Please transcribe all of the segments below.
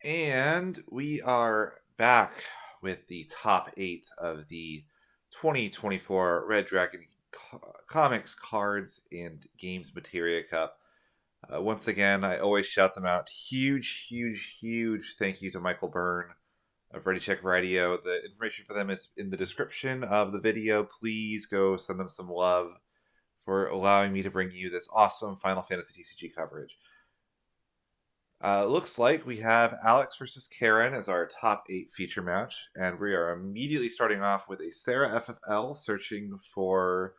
And we are back with the top 8 of the 2024 Red Dragon Comics Cards and Games Materia Cup. Once again, I always shout them out. Huge thank you to Michael Byrne of Ready Check Raideo. The information for them is in the description of the video. Please go send them some love for allowing me to bring you this awesome Final Fantasy TCG coverage. Looks like we have Alex versus Karen as our top 8 feature match, and we are immediately starting off with a Sarah FFL searching for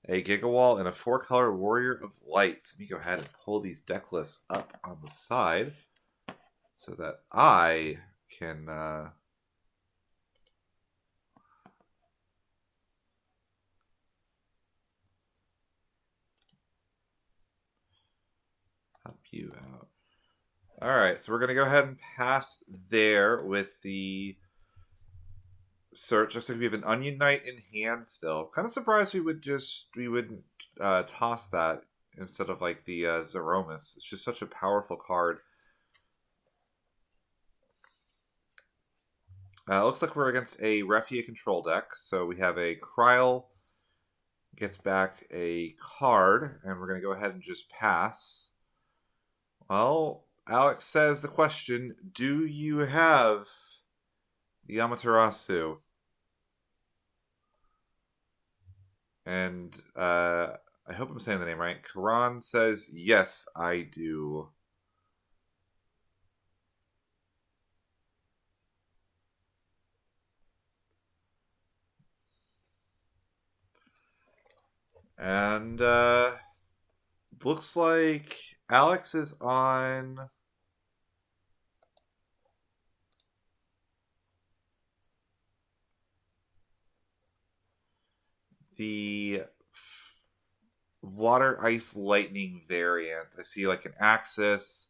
a Gigawall and a 4-color Warrior of Light. Let me go ahead and pull these deck lists up on the side so that I can help you out. Alright, so we're going to go ahead and pass there with the search. Looks like we have an Onion Knight in hand still. Kind of surprised we wouldn't toss that instead of like the Zeromus. It's just such a powerful card. Looks like we're against a Refia control deck. So we have a Kryl gets back a card, and we're going to go ahead and just pass. Well, Alex says the question, do you have the Amaterasu? And I hope I'm saying the name right. Karan says, yes, I do. And looks like Alex is on the Water Ice Lightning variant. I see like an Axis.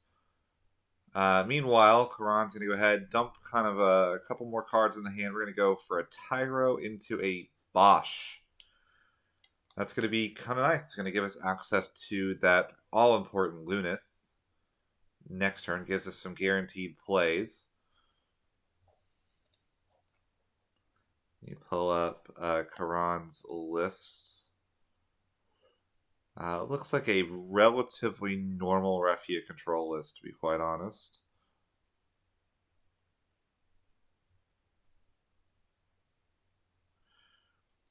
Meanwhile, Karan's going to go ahead, dump kind of a couple more cards in the hand. We're going to go for a Tyro into a Bosch. That's going to be kind of nice. It's going to give us access to that all-important Lunith. Next turn gives us some guaranteed plays. You pull up Karan's list. Looks like a relatively normal Refia control list, to be quite honest.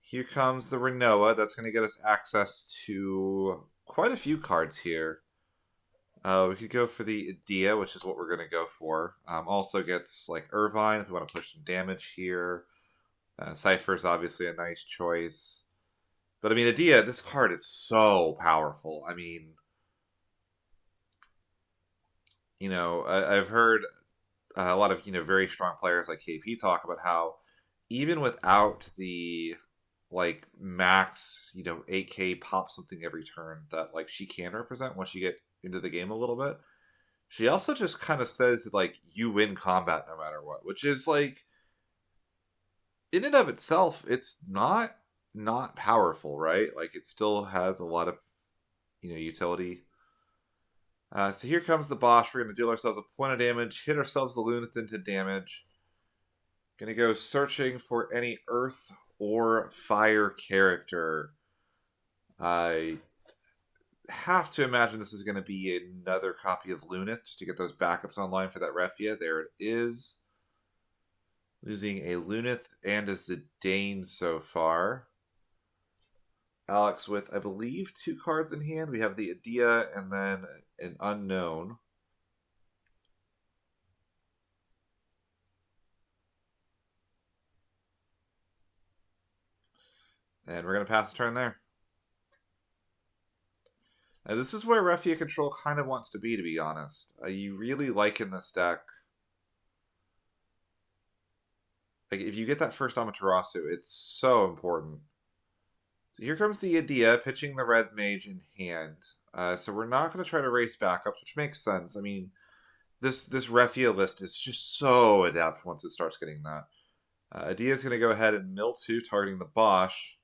Here comes the Renoa. That's going to get us access to quite a few cards here. We could go for the Idea, which is what we're going to go for. Also gets like Irvine if we want to push some damage here. Cypher is obviously a nice choice. But I mean, Idea, this card is so powerful. I mean, you know, I've heard a lot of, very strong players like KP talk about how even without the like max, 8K pop something every turn that like she can represent once you get into the game a little bit. She also just kind of says that like you win combat no matter what, which is like in and of itself, it's not powerful, right? Like it still has a lot of utility. So here comes the Bosch. We're going to deal ourselves a point of damage, hit ourselves the Lunith into damage. Going to go searching for any Earth or Fire character. I have to imagine this is going to be another copy of Lunith just to get those backups online for that Refia. There it is. Losing a Lunith and a Zidane so far. Alex with, I believe, 2 cards in hand. We have the Idea and then an Unknown. And we're going to pass the turn there. Now, this is where Refia Control kind of wants to be honest. You really like in this deck. Like, if you get that first Amaterasu, it's so important. So here comes the Idea, pitching the Red Mage in hand. So we're not going to try to race backups, which makes sense. I mean, this Refia list is just so adept once it starts getting that. Idea's going to go ahead and mill 2, targeting the Bosch.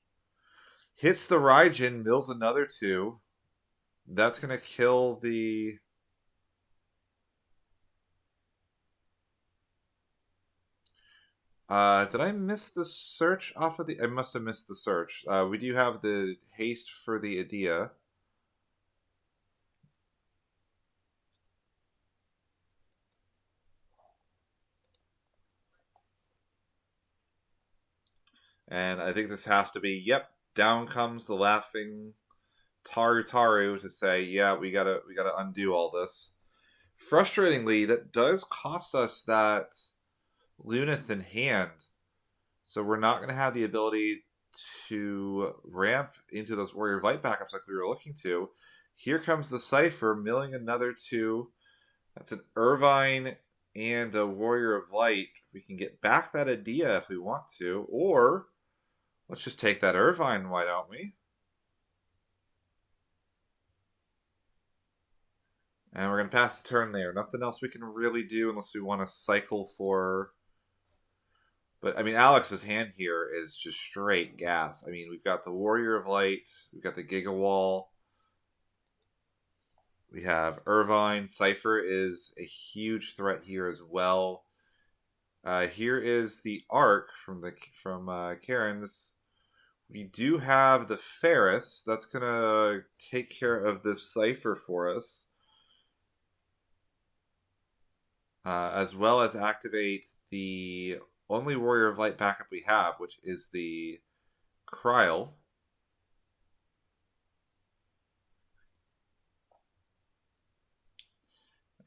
Hits the Raijin, mills another 2. That's going to kill the Did I miss the search off of the? I must have missed the search. We do have the haste for the idea. And I think this has to be, yep, down comes the laughing Taru to say, yeah, we gotta undo all this. Frustratingly, that does cost us that Lunith in hand. So we're not going to have the ability to ramp into those Warrior of Light backups like we were looking to. Here comes the Cypher, milling another two. That's an Irvine and a Warrior of Light. We can get back that idea if we want to, or let's just take that Irvine, why don't we? And we're going to pass the turn there. Nothing else we can really do unless we want to cycle for. But, I mean, Alex's hand here is just straight gas. I mean, we've got the Warrior of Light, we've got the Giga Wall, we have Irvine. Cypher is a huge threat here as well. Here is the Arc from Karen. We do have the Ferris. That's going to take care of this Cypher for us. As well as activate the only Warrior of Light backup we have, which is the Kryl.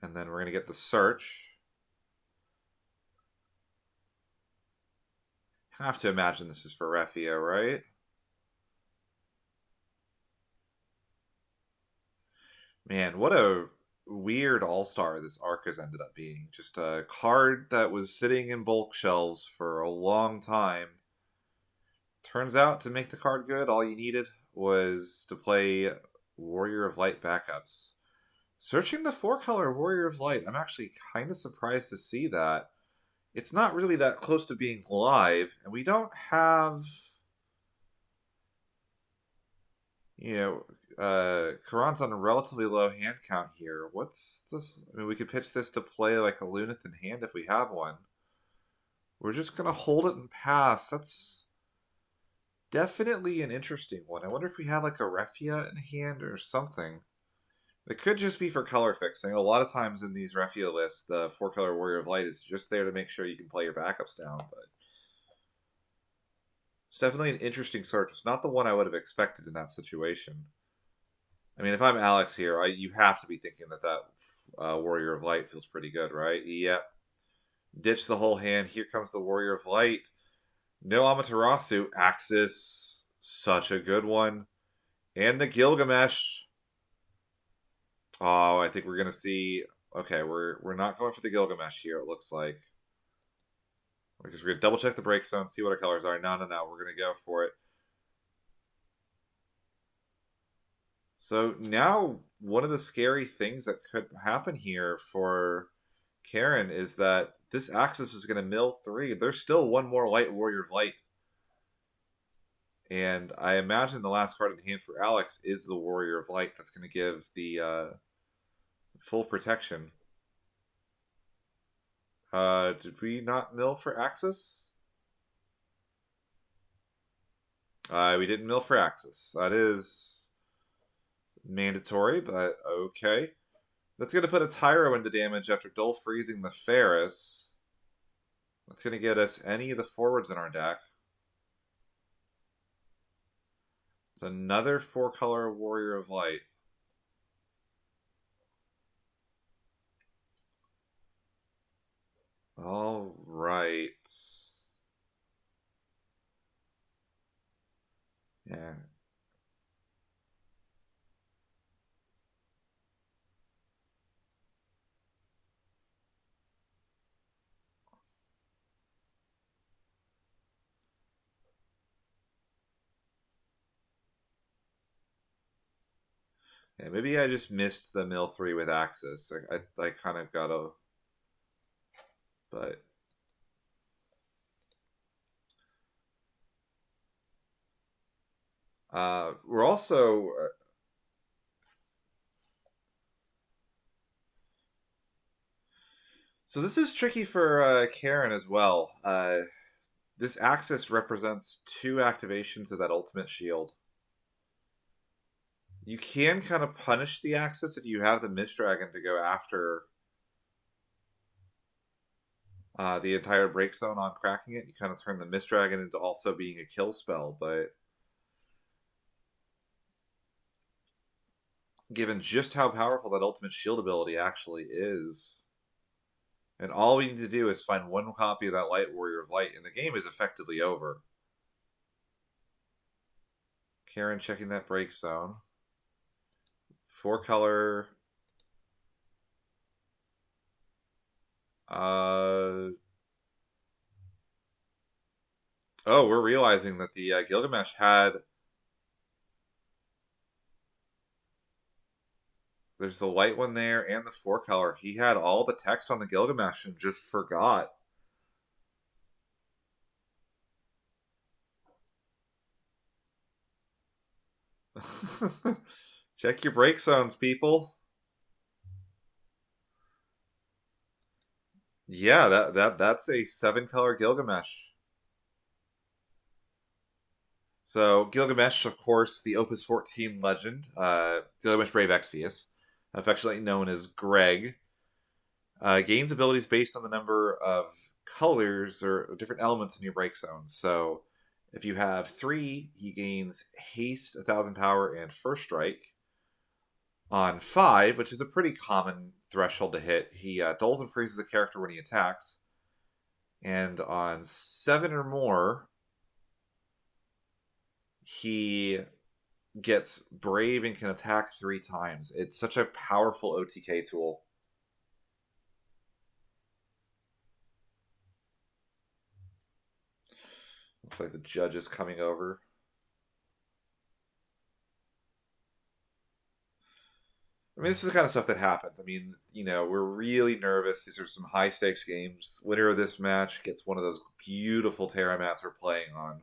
And then we're going to get the Search. Have to imagine this is for Refia, right? Man, what a weird all-star this arc has ended up being. Just a card that was sitting in bulk shelves for a long time. Turns out to make the card good, all you needed was to play Warrior of Light backups. Searching the 4-color Warrior of Light, I'm actually kind of surprised to see that. It's not really that close to being live, and we don't have, Karan's on a relatively low hand count here. What's this? I mean, we could pitch this to play like a Lunith in hand if we have one. We're just going to hold it and pass. That's definitely an interesting one. I wonder if we have like a Refia in hand or something. It could just be for color fixing. A lot of times in these Refia lists, the 4-color Warrior of Light is just there to make sure you can play your backups down. But it's definitely an interesting search. It's not the one I would have expected in that situation. I mean, if I'm Alex here, you have to be thinking that Warrior of Light feels pretty good, right? Yep. Ditch the whole hand. Here comes the Warrior of Light. No Amaterasu. Axis. Such a good one. And the Gilgamesh. Oh, I think we're gonna see. Okay, we're not going for the Gilgamesh here. It looks like because we're gonna double check the break zone, see what our colors are. No, we're gonna go for it. So now one of the scary things that could happen here for Karen is that this Axis is gonna mill 3. There's still one more Light Warrior of Light. And I imagine the last card in the hand for Alex is the Warrior of Light. That's going to give the full protection. Did we not mill for Axis? We didn't mill for Axis. That is mandatory, but okay. That's going to put a Tyro into damage after dull freezing the Ferris. That's going to get us any of the forwards in our deck. It's another 4-color Warrior of Light. All right. Yeah. Yeah, maybe I just missed the mill 3 with Axis. I kind of got a... But... we're also... So this is tricky for Karen as well. this axis represents 2 activations of that ultimate shield. You can kind of punish the axis if you have the Mist Dragon to go after the entire break zone on cracking it. You kind of turn the Mist Dragon into also being a kill spell, but given just how powerful that ultimate shield ability actually is, and all we need to do is find 1 copy of that Light Warrior of Light, and the game is effectively over. Karen checking that break zone. 4 color. Oh, we're realizing that the Gilgamesh had... There's the light one there and the 4 color. He had all the text on the Gilgamesh and just forgot. Check your break zones, people. Yeah, that's a 7 color Gilgamesh. So Gilgamesh, of course, the Opus 14 legend, Gilgamesh Brave Exvius, affectionately known as Greg, gains abilities based on the number of colors or different elements in your break zone. So if you have 3, he gains Haste, 1,000 power, and First Strike. On 5, which is a pretty common threshold to hit, he dulls and freezes a character when he attacks. And on 7 or more, he gets Brave and can attack 3 times. It's such a powerful OTK tool. Looks like the judge is coming over. I mean, this is the kind of stuff that happens. I mean, you know, we're really nervous. These are some high stakes games. Winner of this match gets one of those beautiful Terra mats we're playing on.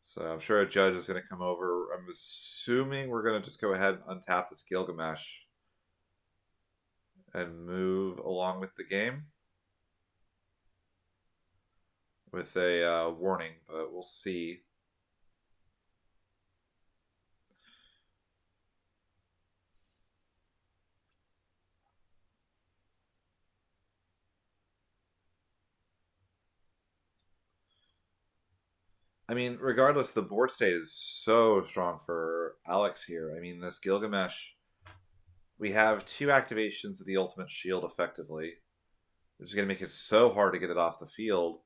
So I'm sure a judge is going to come over. I'm assuming we're going to just go ahead and untap this Gilgamesh and move along with the game with a warning, but we'll see. I mean, regardless, the board state is so strong for Alex here. I mean, this Gilgamesh, we have 2 activations of the Ultimate Shield effectively, which is going to make it so hard to get it off the field.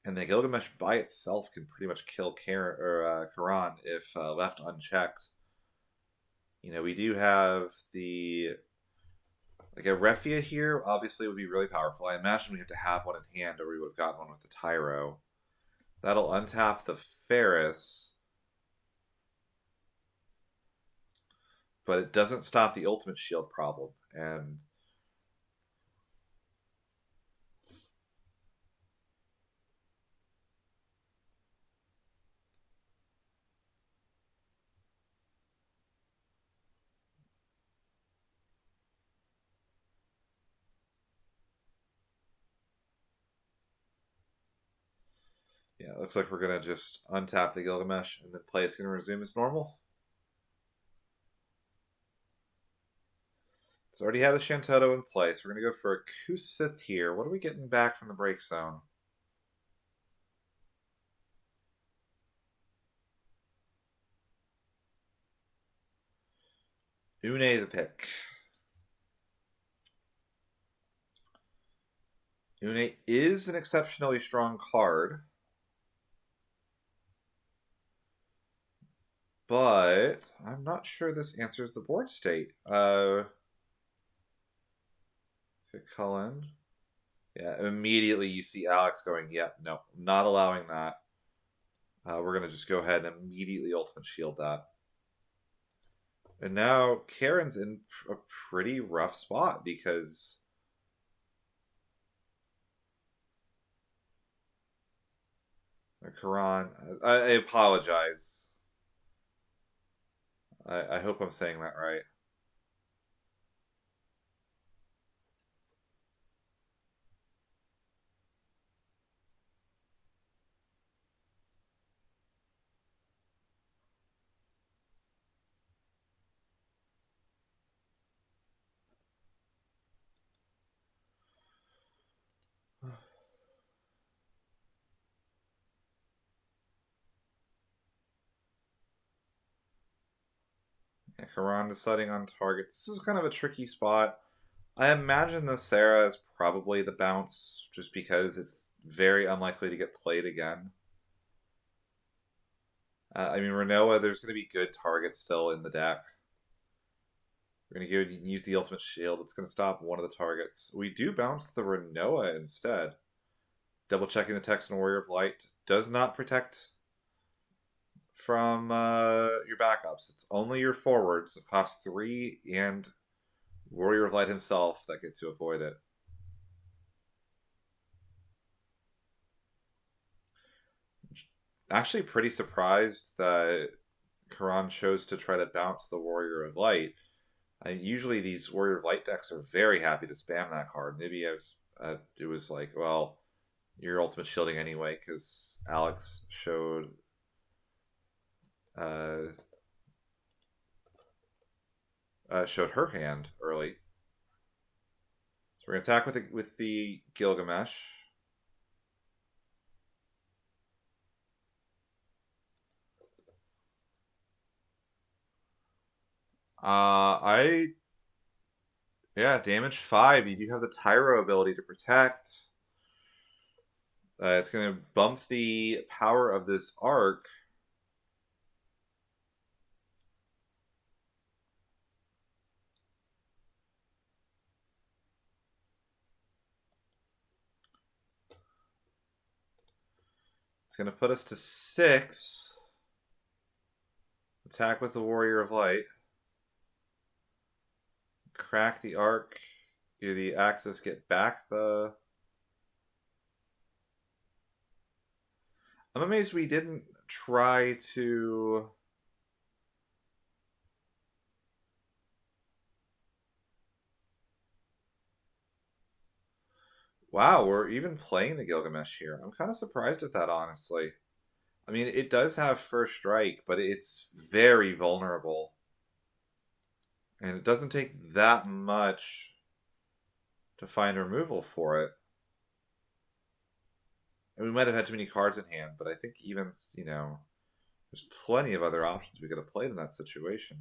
And the Gilgamesh by itself can pretty much kill Karan if left unchecked. You know, we do have the... Like, a Refia here obviously would be really powerful. I imagine we have to have one in hand or we would have gotten one with the Tyro. That'll untap the Ferris. But it doesn't stop the ultimate shield problem. And yeah, it looks like we're going to just untap the Gilgamesh and then play is going to resume as normal. So already have the Shantoto in place. We're going to go for a Kusith here. What are we getting back from the break zone? Une the pick. Une is an exceptionally strong card. But I'm not sure this answers the board state. Cullen. Yeah, immediately you see Alex going, yep, no, not allowing that. We're going to just go ahead and immediately Ultimate Shield that. And now Karen's in a pretty rough spot because... Karan, I apologize. I hope I'm saying that right. Karan deciding on target. This is kind of a tricky spot. I imagine the Sarah is probably the bounce, just because it's very unlikely to get played again. I mean, Renoa, there's going to be good targets still in the deck. We're going to go and use the Ultimate Shield. It's going to stop one of the targets. We do bounce the Renoa instead. Double checking the Texan Warrior of Light. Does not protect from your backups. It's only your forwards. It costs 3, and Warrior of Light himself that gets to avoid it. Actually pretty surprised that Karan chose to try to bounce the Warrior of Light. Usually these Warrior of Light decks are very happy to spam that card. Maybe it was like, well, you're ultimate shielding anyway, because Alex showed showed her hand early. So we're gonna attack with the Gilgamesh. Yeah, damage 5. You do have the Tyro ability to protect. It's going to bump the power of this arc. It's going to put us to 6. Attack with the Warrior of Light. Crack the arc. Do the Axis get back the... I'm amazed we didn't try to... Wow, we're even playing the Gilgamesh here. I'm kind of surprised at that, honestly. I mean, it does have first strike, but it's very vulnerable. And it doesn't take that much to find removal for it. And we might have had too many cards in hand, but I think even, there's plenty of other options we could have played in that situation.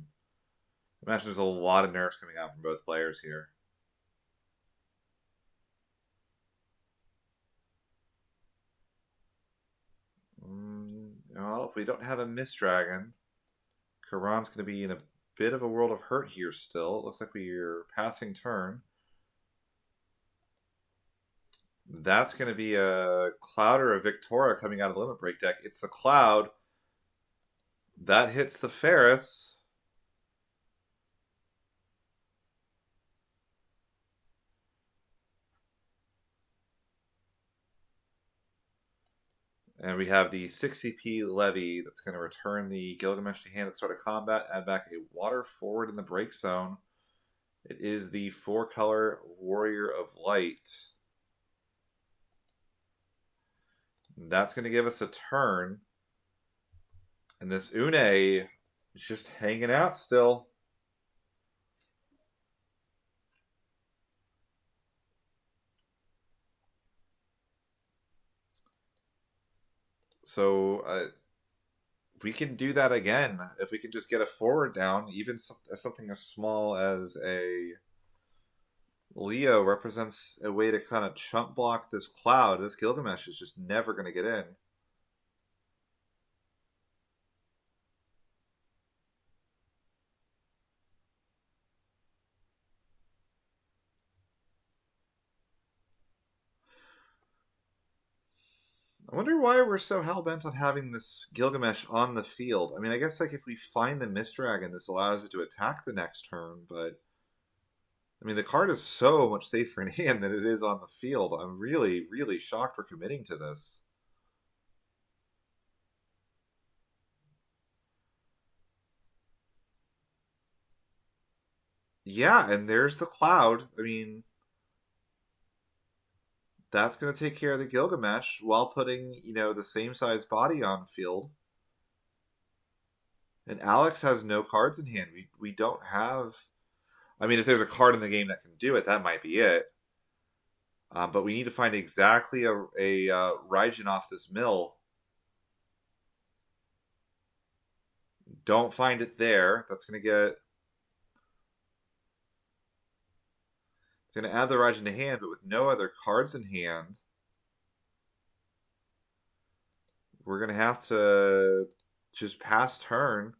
Imagine there's a lot of nerfs coming out from both players here. Well, if we don't have a Mist Dragon, Karan's going to be in a bit of a world of hurt here still. It looks like we're passing turn. That's going to be a Cloud or a Victoria coming out of the Limit Break deck. It's the Cloud. That hits the Ferris. And we have the 60p Levy that's going to return the Gilgamesh to hand at the start of combat, add back a water forward in the break zone. It is the 4-color Warrior of Light. That's going to give us a turn. And this Une is just hanging out still. So we can do that again. If we can just get a forward down, even something as small as a Leo represents a way to kind of chump block this Cloud. This Gilgamesh is just never going to get in. I wonder why we're so hell-bent on having this Gilgamesh on the field. I mean, I guess like if we find the Mist Dragon, this allows it to attack the next turn, but I mean, the card is so much safer in hand than it is on the field. I'm really, really shocked for committing to this. Yeah, and there's the Cloud. I mean, that's going to take care of the Gilgamesh while putting, the same size body on field. And Alex has no cards in hand. We don't have... I mean, if there's a card in the game that can do it, that might be it. But we need to find exactly a Raijin off this mill. Don't find it there. That's going to get It's going to add the Raijin to hand, but with no other cards in hand, we're going to have to just pass turn.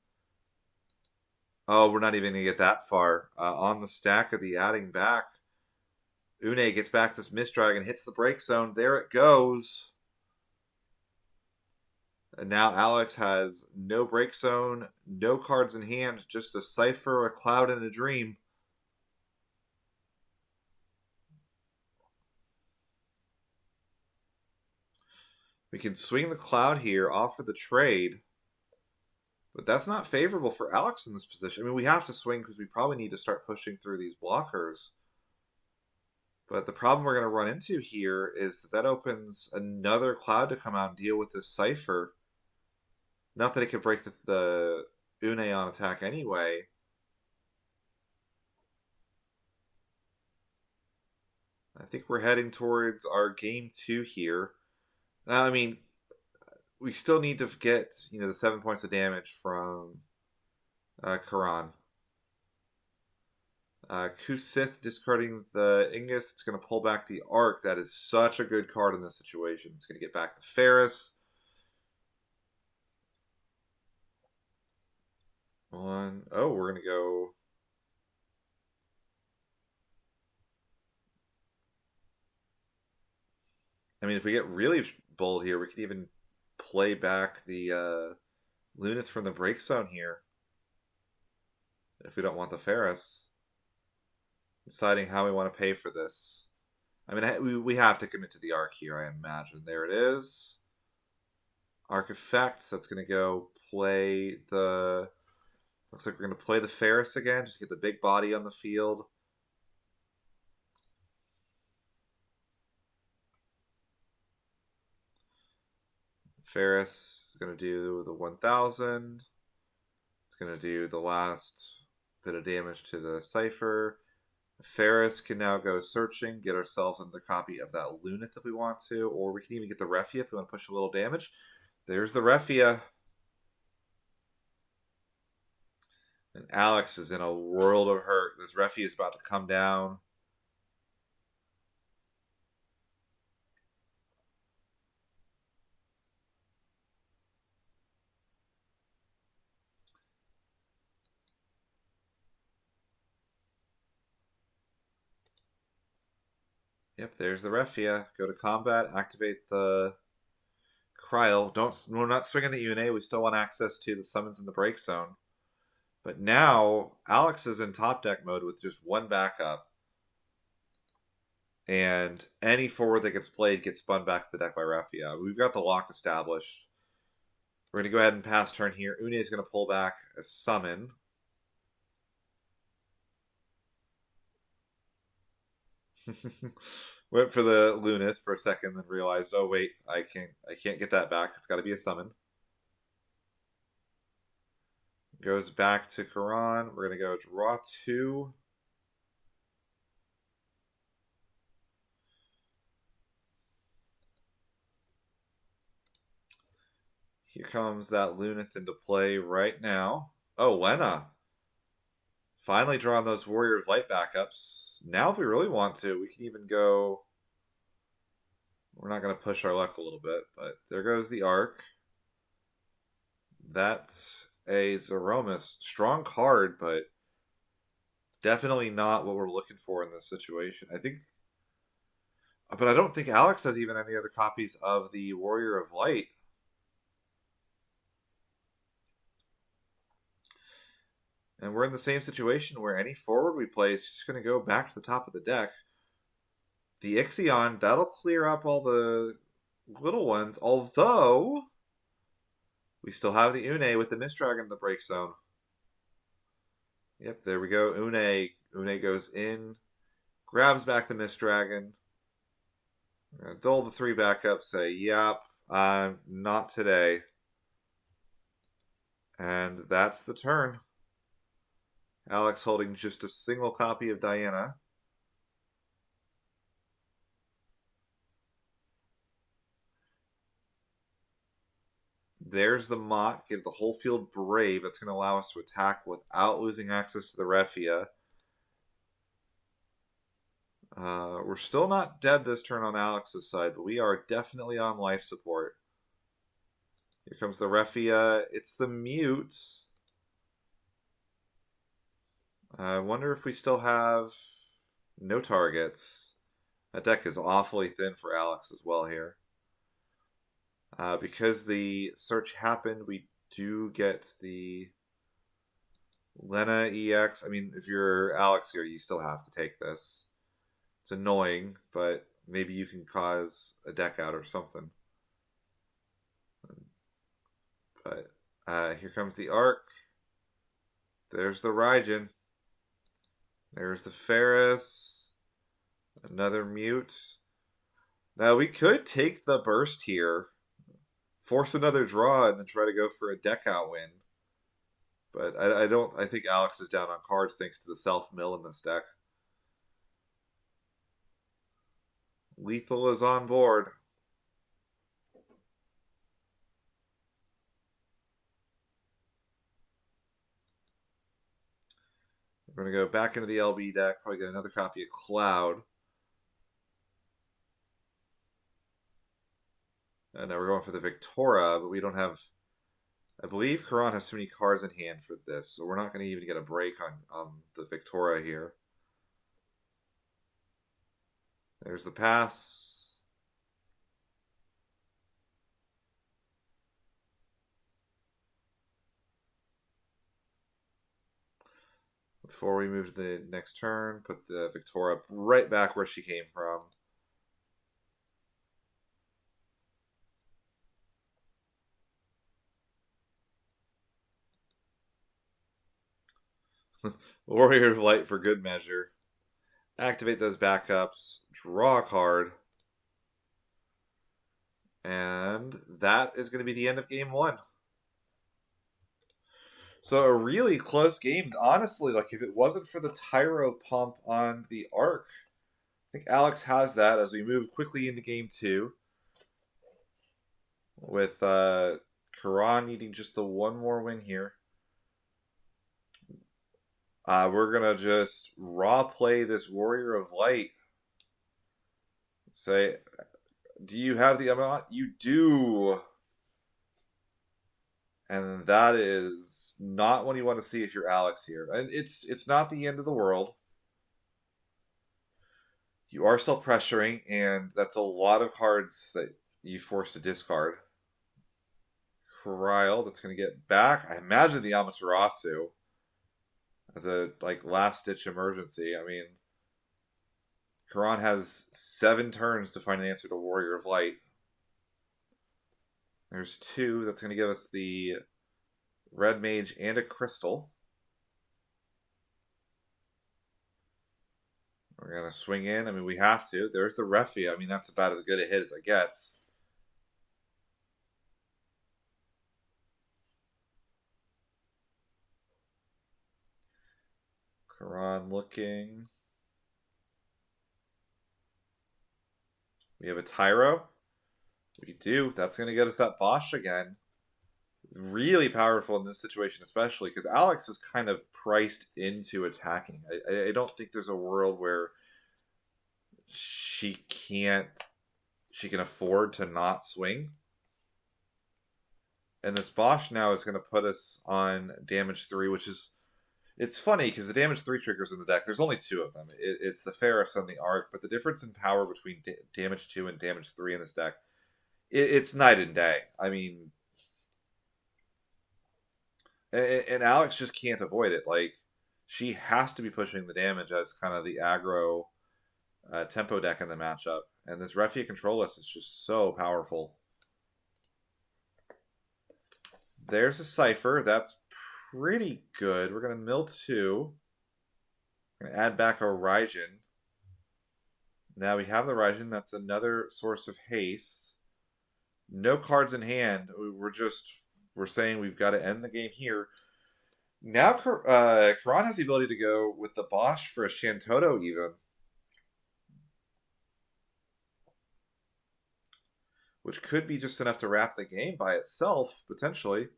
Oh, we're not even going to get that far. On the stack of the adding back, Une gets back this Mist Dragon, hits the break zone. There it goes. And now Alex has no break zone, no cards in hand, just a Cipher, a Cloud, and a Dream. We can swing the Cloud here, offer the trade. But that's not favorable for Alex in this position. I mean, we have to swing because we probably need to start pushing through these blockers. But the problem we're going to run into here is that opens another Cloud to come out and deal with this Cipher. Not that it could break the Une on attack anyway. I think we're heading towards our game 2 here. Now, I mean, we still need to get, the 7 points of damage from Karan. Kusith discarding the Ingus. It's going to pull back the Arc. That is such a good card in this situation. It's going to get back to Ferris. We're going to go... I mean, if we get really bold here, we can even play back the Lunith from the break zone here. If we don't want the Ferris. Deciding how we want to pay for this. I mean, we have to commit to the Arc here, I imagine. There it is. Arc effect. That's going to go play the... Looks like we're going to play the Ferris again. Just get the big body on the field. Ferris is going to do the 1000. It's going to do the last bit of damage to the Cipher. Ferris can now go searching, get ourselves another copy of that Lunith if we want to, or we can even get the Refia if we want to push a little damage. There's the Refia. And Alex is in a world of hurt. This Refia is about to come down. Yep, there's the Refia. Go to combat, activate the Cryle. We're not swinging the Une. We still want access to the summons in the break zone. But now Alex is in top deck mode with just one backup. And any forward that gets played gets spun back to the deck by Refia. We've got the lock established. We're going to go ahead and pass turn here. Une is going to pull back a summon. Went for the Lunith for a second, then realized, oh wait, I can't get that back. It's got to be a summon. Goes back to Karan. We're gonna go draw 2. Here comes that Lunith into play right now. Oh, Lena. Finally drawing those Warrior of Light backups. Now if we really want to, we can even go... We're not going to push our luck a little bit, but there goes the Arc. That's a Zeromus. Strong card, but definitely not what we're looking for in this situation. But I don't think Alex has even any other copies of the Warrior of Light. And we're in the same situation where any forward we play is just going to go back to the top of the deck. The Ixion, that'll clear up all the little ones, although we still have the Une with the Mist Dragon in the break zone. Yep, there we go. Une goes in, grabs back the Mist Dragon. We're going to dull the 3 backups, say, yep, not today. And that's the turn. Alex holding just a single copy of Diana. There's the Mott. Give the whole field Brave. That's going to allow us to attack without losing access to the Refia. We're still not dead this turn on Alex's side, but we are definitely on life support. Here comes the Refia. It's the Mute. I wonder if we still have no targets. That deck is awfully thin for Alex as well here. Because the search happened, we do get the Lena EX. I mean, if you're Alex here, you still have to take this. It's annoying, but maybe you can cause a deck out or something. But here comes the Arc. There's the Raijin. There's the Ferris. Another Mute. Now we could take the Burst here, force another draw, and then try to go for a deck out win. But I don't. I think Alex is down on cards thanks to the self mill in this deck. Lethal is on board. We're going to go back into the LB deck, probably get another copy of Cloud. And now we're going for the Victoria, but we don't have... I believe Karan has too many cards in hand for this, so we're not going to even get a break on the Victoria here. There's the pass. Before we move to the next turn, put the Victoria right back where she came from. Warrior of Light for good measure. Activate those backups. Draw a card. And that is going to be the end of game one. So a really close game. Honestly, like if it wasn't for the Tyro pump on the Arc, I think Alex has that as we move quickly into game two. With Karan needing just the one more win here. We're going to just raw play this Warrior of Light. Say, do you have the amount? You do. And that is not what you want to see if you're Alex here. And it's not the end of the world. You are still pressuring, and that's a lot of cards that you force to discard. Kryl, that's going to get back. I imagine the Amaterasu as a last ditch emergency. I mean, Karan has 7 turns to find an answer to Warrior of Light. There's 2. That's going to give us the Red Mage and a Crystal. We're going to swing in. I mean, we have to. There's the Refia. I mean, that's about as good a hit as it gets. Karan looking. We have a Tyro. We do. That's going to get us that Bosch again. Really powerful in this situation, especially because Alex is kind of priced into attacking. I don't think there's a world where she can afford to not swing. And this Bosch now is going to put us on damage 3, which is... It's funny because the damage 3 triggers in the deck, there's only 2 of them. It's the Ferris and the Arc, but the difference in power between damage 2 and damage 3 in this deck, it's night and day. I mean, and Alex just can't avoid it. Like, she has to be pushing the damage as kind of the aggro tempo deck in the matchup. And this Refia control list is just so powerful. There's a Cypher. That's pretty good. We're going to mill 2. We're going to add back our Raijin. Now we have the Raijin. That's another source of haste. No cards in hand. We're saying we've got to end the game here. Now Karan has the ability to go with the Bosch for a Shantoto even. Which could be just enough to wrap the game by itself, potentially.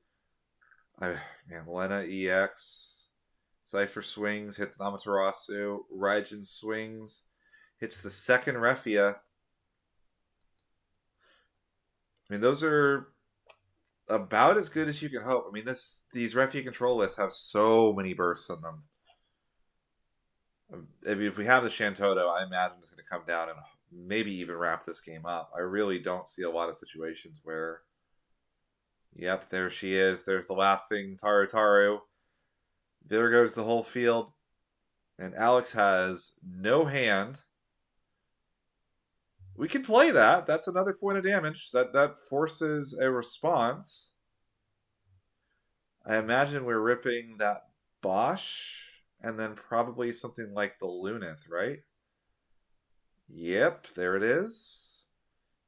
Man, Lena EX. Cypher swings, hits Amaterasu. Raijin swings, Hits the second Refia. I mean, those are about as good as you can hope. I mean, these Refia control lists have so many bursts on them. I mean, if we have the Shantoto, I imagine it's going to come down and maybe even wrap this game up. I really don't see a lot of situations where... Yep, there she is. There's the laughing Taru. There goes the whole field. And Alex has no hand. We can play that. That's another point of damage. That forces a response. I imagine we're ripping that Bosch and then probably something like the Lunith, right? Yep, there it is.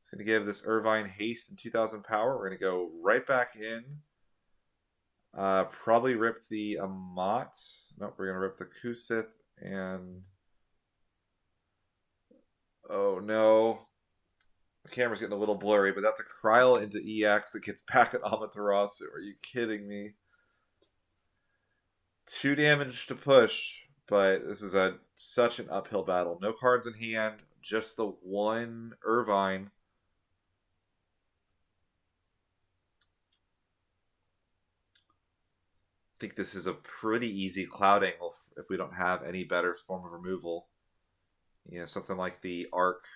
It's going to give this Irvine haste and 2,000 power. We're going to go right back in. Probably rip the Amat. Nope, we're going to rip the Kusith and... Oh no. The camera's getting a little blurry, but that's a Kryl into EX that gets back at Amaterasu. Are you kidding me? 2 damage to push, but this is such an uphill battle. No cards in hand, just the one Irvine. I think this is a pretty easy cloud angle if we don't have any better form of removal. You know, something like the Arc.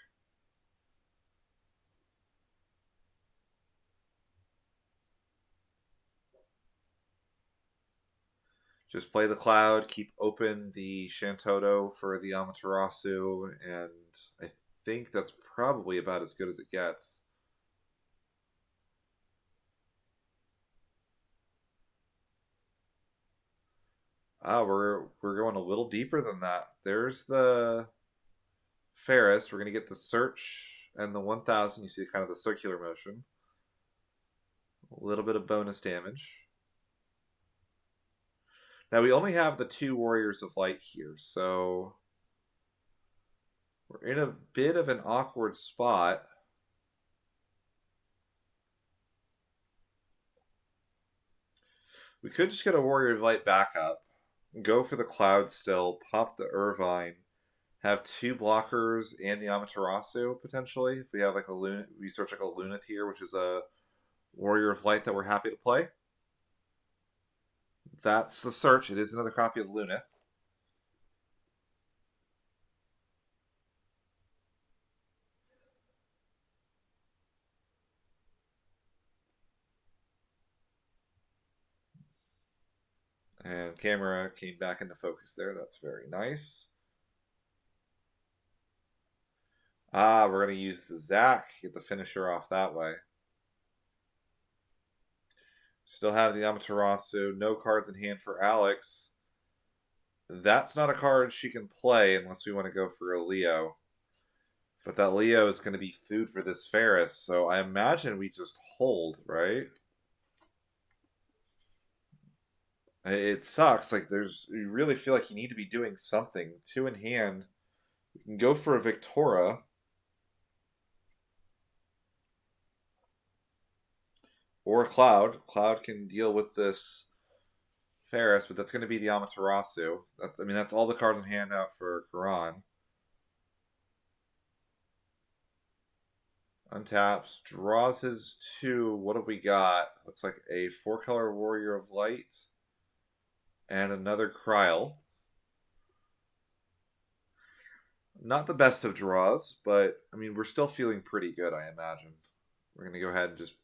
Just play the Cloud, keep open the Shantoto for the Amaterasu, and I think that's probably about as good as it gets. We're going a little deeper than that. There's the Ferris. We're going to get the Search and the 1,000. You see kind of the circular motion. A little bit of bonus damage. Now we only have the 2 Warriors of Light here, so we're in a bit of an awkward spot. We could just get a Warrior of Light backup, go for the Cloud still, pop the Irvine, have 2 blockers and the Amaterasu potentially. If we have like a Lunith, we search like a Lunith here, which is a Warrior of Light that we're happy to play. That's the search. It is another copy of Lunith. And camera came back into focus there. That's very nice. We're going to use the Zac, get the finisher off that way. Still have the Amaterasu. No cards in hand for Alex. That's not a card she can play unless we want to go for a Leo. But that Leo is going to be food for this Ferris, so I imagine we just hold, right? It sucks. Like, you really feel like you need to be doing something. 2 in hand. You can go for a Victora. Or a Cloud. Cloud can deal with this Ferris, but that's going to be the Amaterasu. That's all the cards in hand out for Karan. Untaps, draws his 2. What have we got? Looks like a 4-color Warrior of Light and another Kryl. Not the best of draws, but I mean, we're still feeling pretty good, I imagine. We're going to go ahead and just...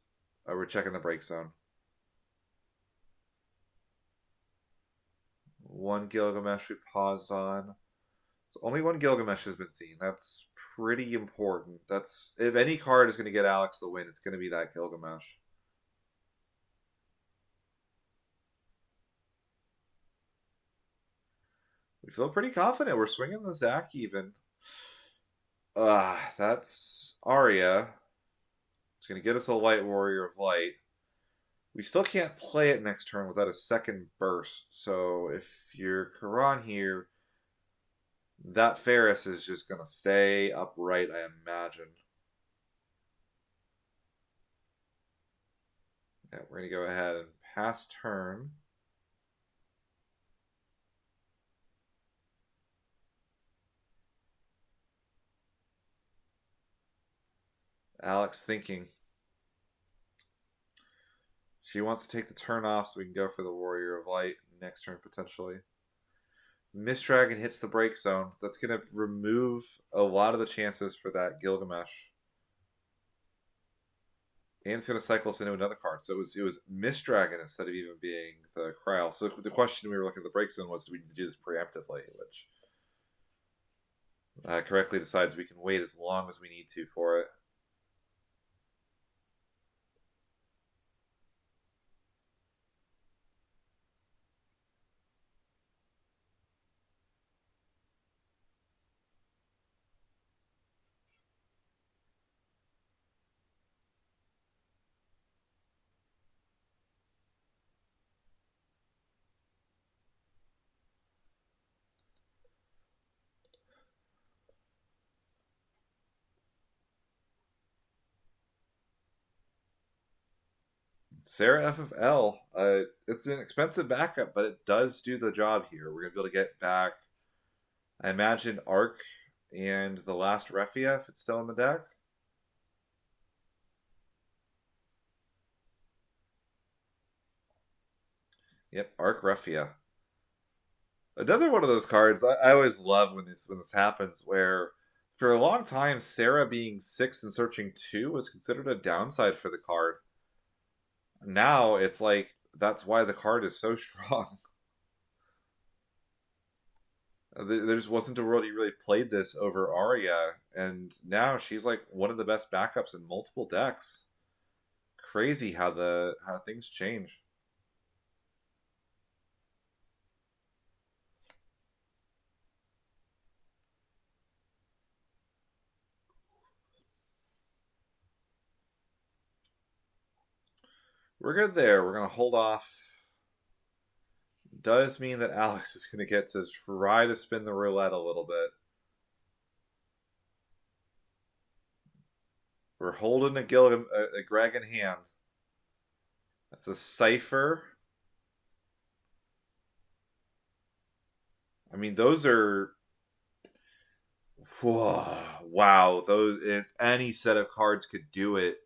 we're checking the break zone. 1 Gilgamesh we paused on. So only 1 Gilgamesh has been seen. That's pretty important. That's, if any card is going to get Alex the win, it's going to be that Gilgamesh. We feel pretty confident. We're swinging the Zac even. That's Arya. It's going to get us a Light Warrior of Light. We still can't play it next turn without a second burst. So if you're Karan here, that Ferris is just going to stay upright, I imagine. Yeah, we're going to go ahead and pass turn. Alex thinking. She wants to take the turn off so we can go for the Warrior of Light next turn potentially. Mist Dragon hits the break zone. That's going to remove a lot of the chances for that Gilgamesh. And it's going to cycle us into another card. So it was Mist Dragon instead of even being the Kryl. So the question we were looking at the break zone was, do we need to do this preemptively? Which correctly decides we can wait as long as we need to for it. Sarah FFL, it's an expensive backup, but it does do the job here. We're going to be able to get back, I imagine, Arc and the last Refia, if it's still in the deck. Yep, Arc Refia. Another one of those cards I always love when this happens, where for a long time, Sarah being 6 and searching 2 was considered a downside for the card. Now it's like that's why the card is so strong. There just wasn't a world you really played this over Arya, and now she's like one of the best backups in multiple decks. Crazy how things change. We're good there. We're gonna hold off. Does mean that Alex is gonna get to try to spin the roulette a little bit. We're holding a Greg in hand. That's a Cipher. I mean, those are. Whoa, wow, those. If any set of cards could do it,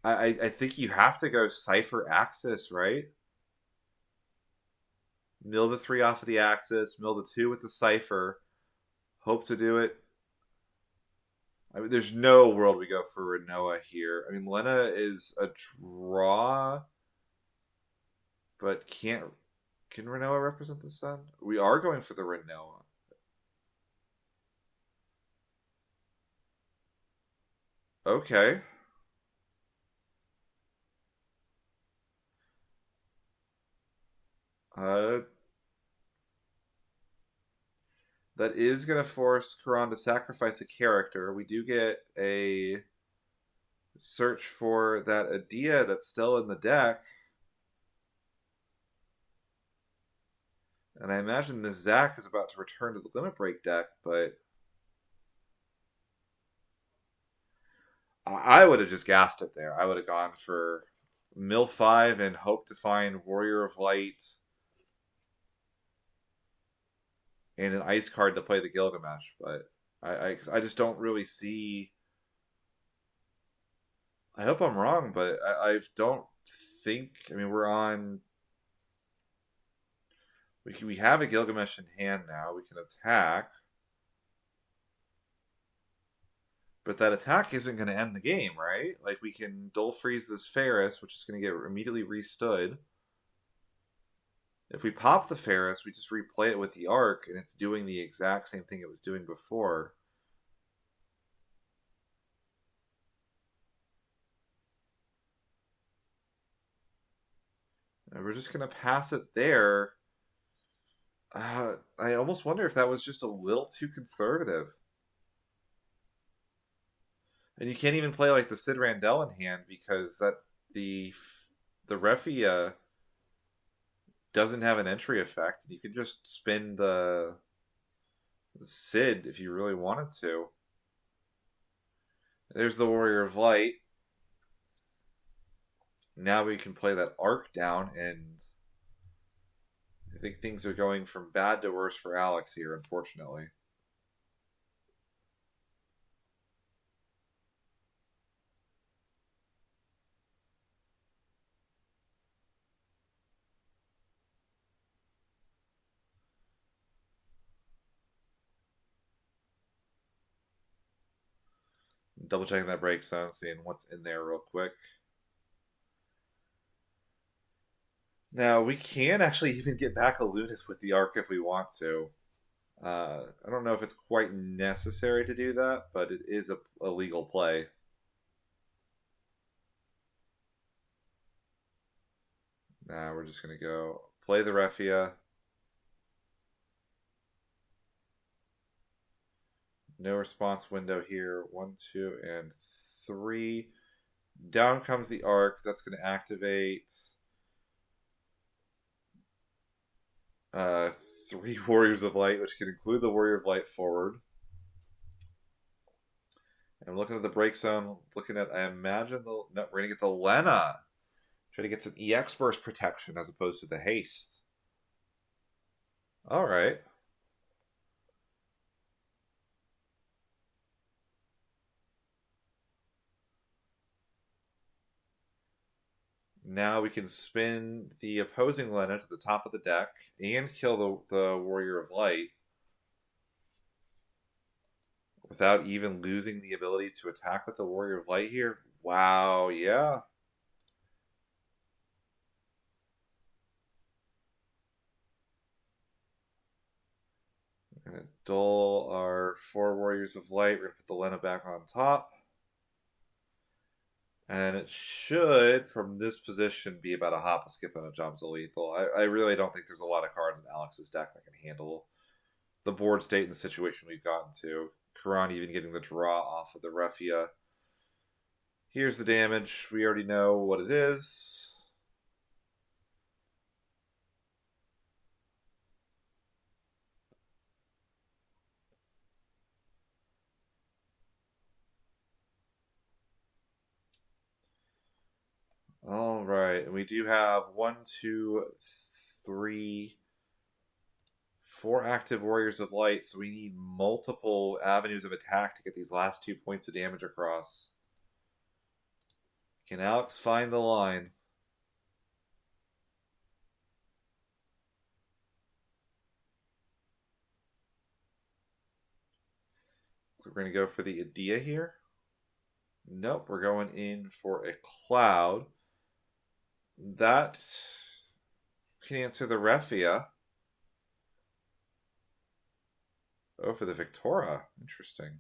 I think you have to go Cipher Axis, right? Mill the 3 off of the Axis, mill the 2 with the Cipher. Hope to do it. I mean, there's no world we go for Renoa here. I mean, Lena is a draw, but can Renoa represent the sun? We are going for the Renoa. Okay. That is going to force Karan to sacrifice a character. We do get a search for that Adia that's still in the deck. And I imagine this Zach is about to return to the Limit Break deck, but I would have just gassed it there. I would have gone for Mill 5 and hope to find Warrior of Light and an ice card to play the Gilgamesh, but I just don't really see. I hope I'm wrong, but I don't think. I mean, we're on. We have a Gilgamesh in hand now. We can attack, but that attack isn't going to end the game, right? Like we can dull freeze this Ferris, which is going to get immediately restood. If we pop the Ferris, we just replay it with the Arc, and it's doing the exact same thing it was doing before. And we're just going to pass it there. I almost wonder if that was just a little too conservative. And you can't even play like the Sid Randell in hand because the Refia doesn't have an entry effect. You could just spin the Sid if you really wanted to. There's the Warrior of Light. Now we can play that Arc down, and I think things are going from bad to worse for Alex here, unfortunately. double checking that break zone, seeing what's in there real quick. Now, we can actually even get back a Lunith with the Arc if we want to. I don't know if it's quite necessary to do that, but it is a legal play. Now we're just going to go play the Refia. No response window here. 1, 2, and 3. Down comes the Arc. That's going to activate 3 Warriors of Light, which can include the Warrior of Light forward. I'm looking at the break zone. Looking at, I imagine, no, we're going to get the Lena. Try to get some EX burst protection as opposed to the haste. All right. Now we can spin the opposing Lena to the top of the deck and kill the Warrior of Light without even losing the ability to attack with the Warrior of Light here. Wow, yeah. We're going to dull our 4 Warriors of Light. We're going to put the Lena back on top. And it should, from this position, be about a hop, a skip, and a jump to lethal. I really don't think there's a lot of cards in Alex's deck that can handle the board state and the situation we've gotten to. Karan even getting the draw off of the Refia. Here's the damage. We already know what it is. All right, and we do have 1, 2, 3, 4 active Warriors of Light, so we need multiple avenues of attack to get these last 2 points of damage across. Can Alex find the line? So we're going to go for the Adia here. Nope, we're going in for a Cloud. That can answer the Refia. Oh, for the Victora. Interesting.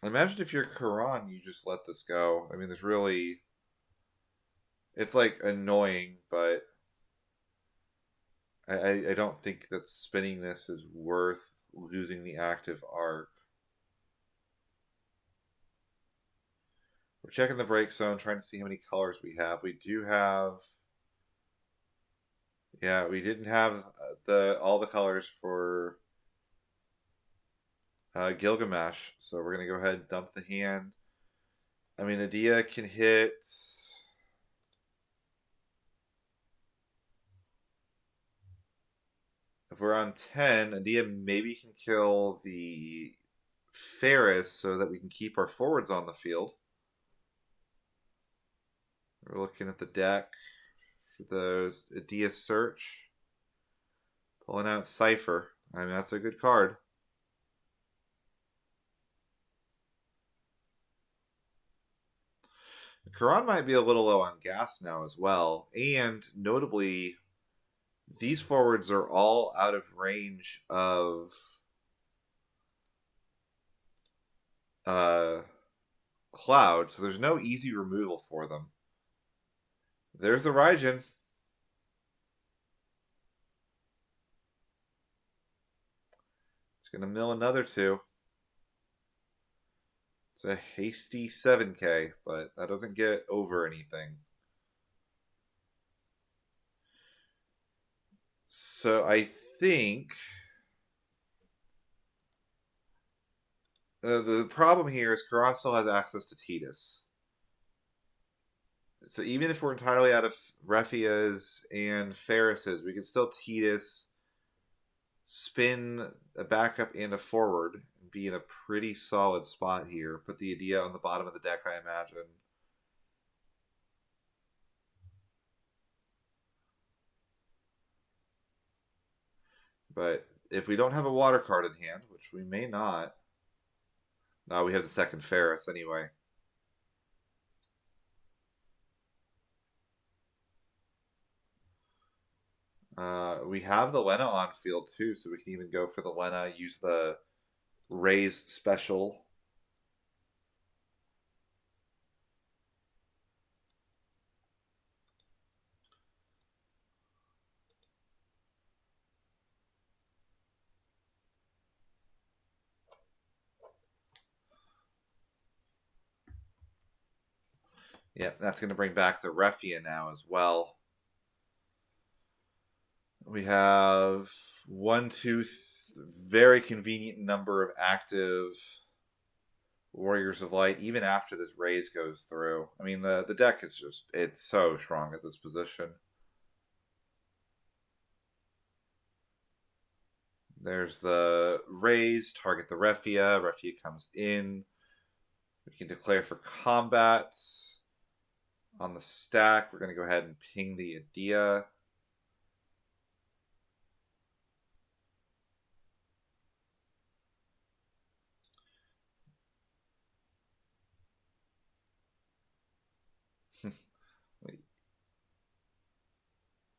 Imagine if you're Karan, you just let this go. I mean, there's really... It's, like, annoying, but... I don't think that spinning this is worth losing the active Arc. We're checking the break zone, trying to see how many colors we have. We do have... Yeah, we didn't have all the colors for Gilgamesh, so we're going to go ahead and dump the hand. I mean, Adia can hit... If we're on 10, Adia maybe can kill the Ferris so that we can keep our forwards on the field. We're looking at the deck for those Adia search. Pulling out Cypher. I mean, that's a good card. Karan might be a little low on gas now as well. And notably, these forwards are all out of range of Cloud, so there's no easy removal for them. There's the Raijin. It's going to mill another 2. It's a hasty 7k, but that doesn't get over anything. So I think the problem here is Karan still has access to Tidus. So even if we're entirely out of Refias and Ferrises, we can still Tidus, spin a backup and a forward, and be in a pretty solid spot here. Put the Adia on the bottom of the deck, I imagine. But if we don't have a water card in hand, which we may not. No, we have the second Ferris anyway. We have the Lena on field too, so we can even go for the Lena, use the Rays special. Yep, that's going to bring back the Refia now as well. We have one, two, very convenient number of active Warriors of Light, even after this Raise goes through. I mean, the deck is just, it's so strong at this position. There's the Raise, target the Refia. Refia comes in. We can declare for combat. On the stack, we're going to go ahead and ping the Adia.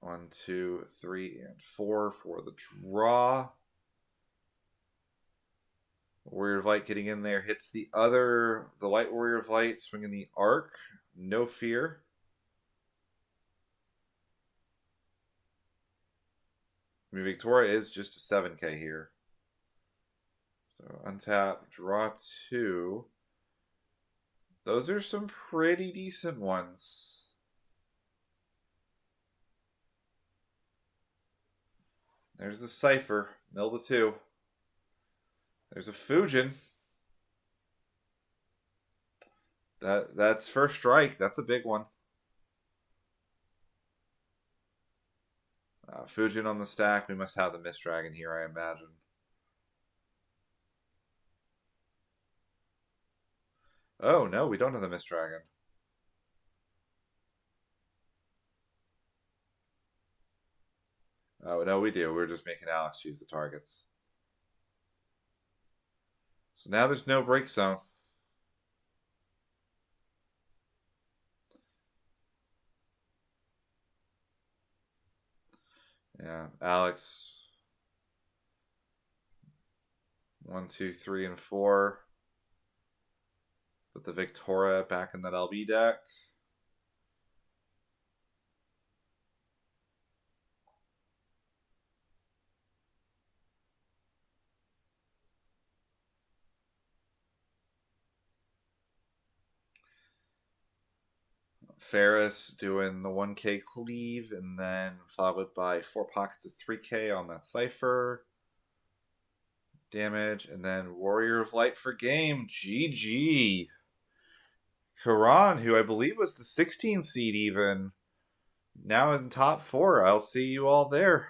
One, two, three, and four for the draw. Warrior of Light getting in there, hits the Light Warrior of Light, swinging the arc. No fear. I mean, Victoria is just a 7k here. So untap, draw 2. Those are some pretty decent ones. There's the Cypher, mill the 2. There's a Fujin. That's first strike. That's a big one. Fujin on the stack. We must have the Mist Dragon here, I imagine. Oh, no, we don't have the Mist Dragon. Oh, no, we do. We're just making Alex choose the targets. So now there's no break zone. Yeah, Alex. 1, 2, 3, and 4. Put the Victoria back in that LB deck. Ferris doing the 1k cleave, and then followed by 4 pockets of 3k on that Cypher. Damage, and then Warrior of Light for game. GG. Karan, who I believe was the 16 seed even, now in top 4. I'll see you all there.